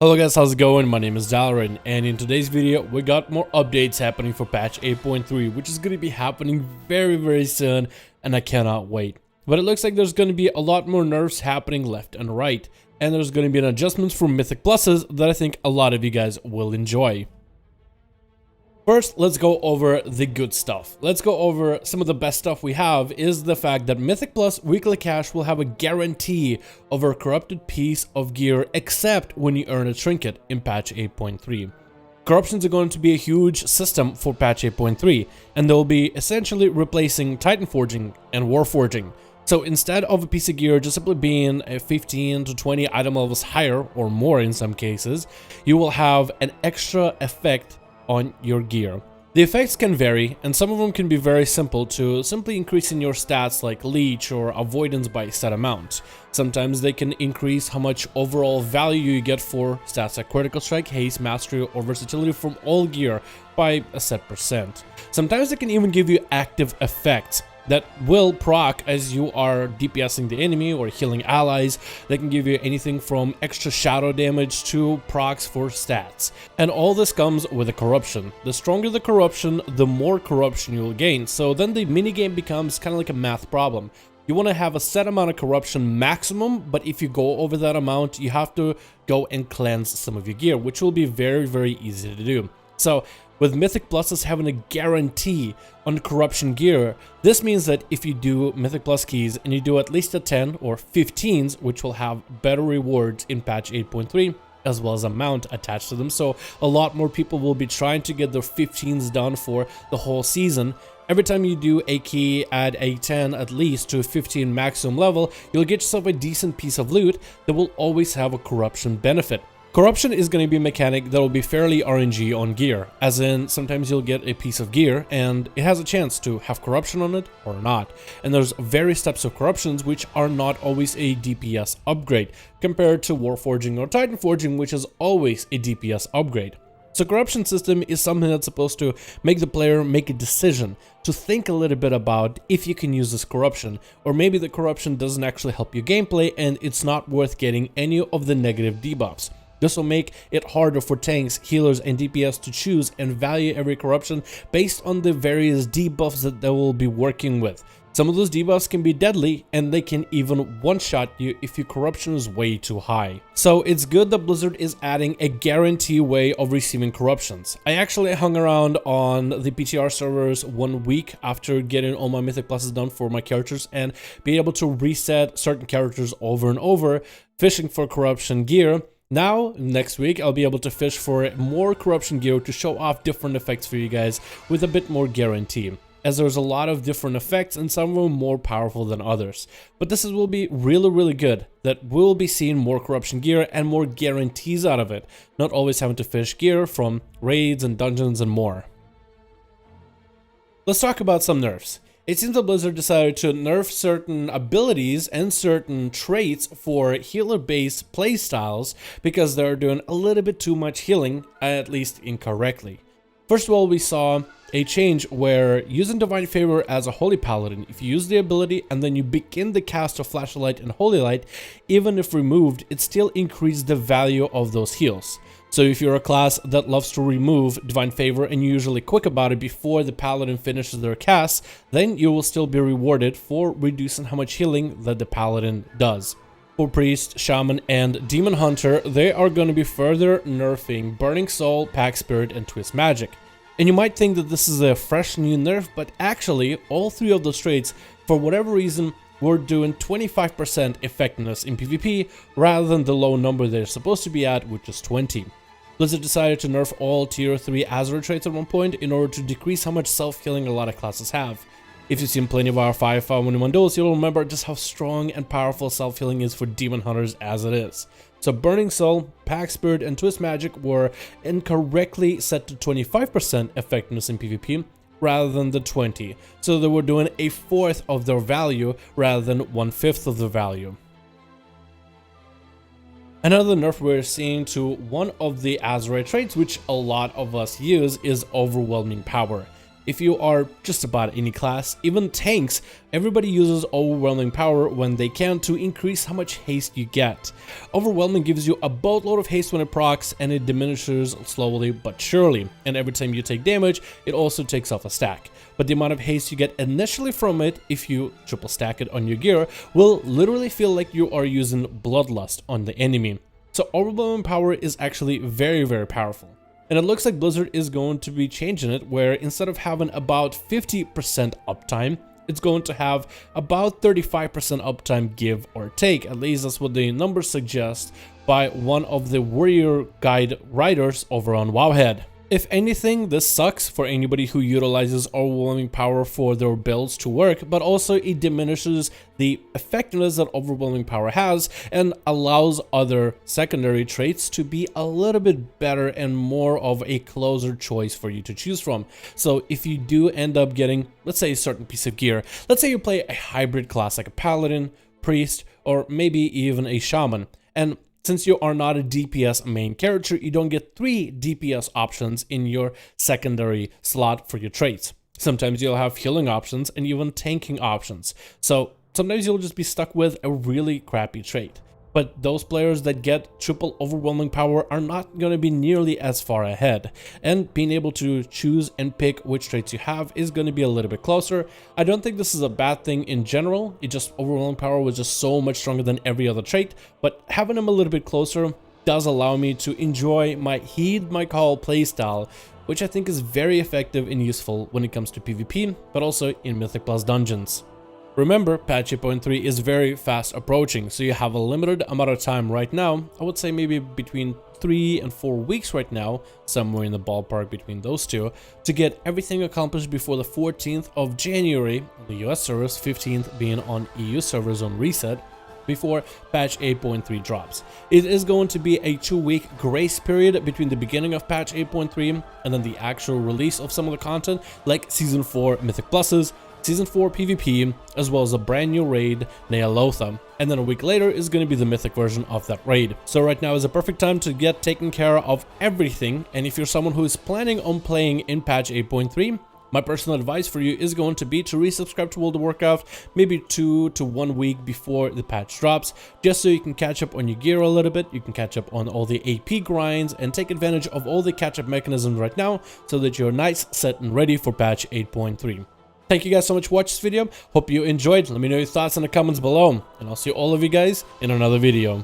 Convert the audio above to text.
Hello guys, how's it going? My name is Dalaran, and in today's video we got more updates happening for patch 8.3, which is going to be happening very soon, and I cannot wait. But it looks like there's going to be a lot more nerfs happening left and right, and there's going to be an adjustments for Mythic Pluses that I think a lot of you guys will enjoy. First, let's go over the good stuff. Let's go over some of the best stuff we have is the fact that Mythic Plus weekly cash will have a guarantee of a corrupted piece of gear except when you earn a trinket in patch 8.3. Corruptions are going to be a huge system for patch 8.3, and they'll be essentially replacing Titan Forging and War Forging. So instead of a piece of gear just simply being a 15 to 20 item levels higher or more in some cases, you will have an extra effect on your gear. The effects can vary, and some of them can be very simple to simply increasing your stats like leech or avoidance by a set amount. Sometimes they can increase how much overall value you get for stats like critical strike, haste, mastery, or versatility from all gear by a set percent. Sometimes they can even give you active effects that will proc as you are DPSing the enemy or healing allies. They can give you anything from extra shadow damage to procs for stats. And all this comes with a corruption. The stronger the corruption, the more corruption you will gain. So then the minigame becomes kind of like a math problem. You want to have a set amount of corruption maximum, but if you go over that amount, you have to go and cleanse some of your gear, which will be very easy to do. So with Mythic Pluses having a guarantee on corruption gear, this means that if you do Mythic Plus keys and you do at least a 10 or 15s, which will have better rewards in patch 8.3, as well as a mount attached to them, so a lot more people will be trying to get their 15s done for the whole season. Every time you do a key, add a 10 at least to a 15 maximum level, you'll get yourself a decent piece of loot that will always have a corruption benefit. Corruption is going to be a mechanic that will be fairly RNG on gear, as in sometimes you'll get a piece of gear and it has a chance to have corruption on it or not. And there's various types of corruptions which are not always a DPS upgrade, compared to Warforging or Titan Forging, which is always a DPS upgrade. So corruption system is something that's supposed to make the player make a decision, to think a little bit about if you can use this corruption, or maybe the corruption doesn't actually help your gameplay and it's not worth getting any of the negative debuffs. This will make it harder for tanks, healers, and DPS to choose and value every corruption based on the various debuffs that they will be working with. Some of those debuffs can be deadly, and they can even one-shot you if your corruption is way too high. So it's good that Blizzard is adding a guarantee way of receiving corruptions. I actually hung around on the PTR servers 1 week after getting all my Mythic Pluses done for my characters and being able to reset certain characters over and over, fishing for corruption gear. Now, next week, I'll be able to fish for more corruption gear to show off different effects for you guys with a bit more guarantee, as there's a lot of different effects and some of them more powerful than others. But this will be really good, that we'll be seeing more corruption gear and more guarantees out of it, not always having to fish gear from raids and dungeons and more. Let's talk about some nerfs. It seems that Blizzard decided to nerf certain abilities and certain traits for healer-based playstyles because they're doing a little bit too much healing, at least incorrectly. First of all, we saw a change where using Divine Favor as a Holy Paladin, if you use the ability and then you begin the cast of Flashlight and Holy Light, even if removed, it still increases the value of those heals. So if you're a class that loves to remove Divine Favor and you're usually quick about it before the Paladin finishes their cast, then you will still be rewarded for reducing how much healing that the Paladin does. For Priest, Shaman, and Demon Hunter, they are going to be further nerfing Burning Soul, Pack Spirit, and Twist Magic. And you might think that this is a fresh new nerf, but actually all three of those traits, for whatever reason, were doing 25% effectiveness in PvP rather than the low number they're supposed to be at, which is 20. Blizzard decided to nerf all tier 3 Azeroth traits at one point in order to decrease how much self-healing a lot of classes have. If you've seen plenty of our 5.5.1 duels, you'll remember just how strong and powerful self-healing is for Demon Hunters as it is. So Burning Soul, Pack Spirit, and Twist Magic were incorrectly set to 25% effectiveness in PvP rather than the 20, so they were doing a fourth of their value rather than 1/5 of the value. Another nerf we're seeing to one of the Azeroth traits, which a lot of us use, is Overwhelming Power. if you are just about any class, even tanks, everybody uses overwhelming power when they can to increase how much haste you get. Overwhelming gives you a boatload of haste when it procs, and it diminishes slowly but surely, and every time you take damage, it also takes off a stack. But the amount of haste you get initially from it, if you triple stack it on your gear, will literally feel like you are using bloodlust on the enemy. So overwhelming power is actually very, very powerful. And it looks like Blizzard is going to be changing it, where instead of having about 50% uptime, it's going to have about 35% uptime, give or take. At least that's what the numbers suggest by one of the warrior guide writers over on Wowhead. If anything, this sucks for anybody who utilizes overwhelming power for their builds to work, but also it diminishes the effectiveness that overwhelming power has and allows other secondary traits to be a little bit better and more of a closer choice for you to choose from. So if you do end up getting, let's say, a certain piece of gear, let's say you play a hybrid class like a paladin, priest, or maybe even a shaman, and since you are not a DPS main character, you don't get 3 DPS options in your secondary slot for your traits. Sometimes you'll have healing options and even tanking options. So sometimes you'll just be stuck with a really crappy trait. But those players that get triple overwhelming power are not going to be nearly as far ahead, and being able to choose and pick which traits you have is going to be a little bit closer. I don't think this is a bad thing in general. It just, overwhelming power was just so much stronger than every other trait, but having them a little bit closer does allow me to enjoy my heed my call playstyle, which I think is very effective and useful when it comes to PvP, but also in Mythic Plus dungeons. Remember, patch 8.3 is very fast approaching, so you have a limited amount of time right now. I would say maybe between 3 and 4 weeks right now, somewhere in the ballpark between those two, to get everything accomplished before the 14th of January on the US servers, 15th being on EU servers on reset, before patch 8.3 drops. It is going to be a 2-week grace period between the beginning of patch 8.3 and then the actual release of some of the content, like Season 4 Mythic Pluses, Season 4 PvP, as well as a brand new raid, Nealotha. And then a week later is going to be the mythic version of that raid. So right now is a perfect time to get taken care of everything. And if you're someone who is planning on playing in patch 8.3, my personal advice for you is going to be to resubscribe to World of Warcraft maybe 2 to 1 week before the patch drops, just so you can catch up on your gear a little bit, you can catch up on all the AP grinds, and take advantage of all the catch-up mechanisms right now so that you're nice, set, and ready for patch 8.3. Thank you guys so much for watching this video. Hope you enjoyed. Let me know your thoughts in the comments below, and I'll see all of you guys in another video.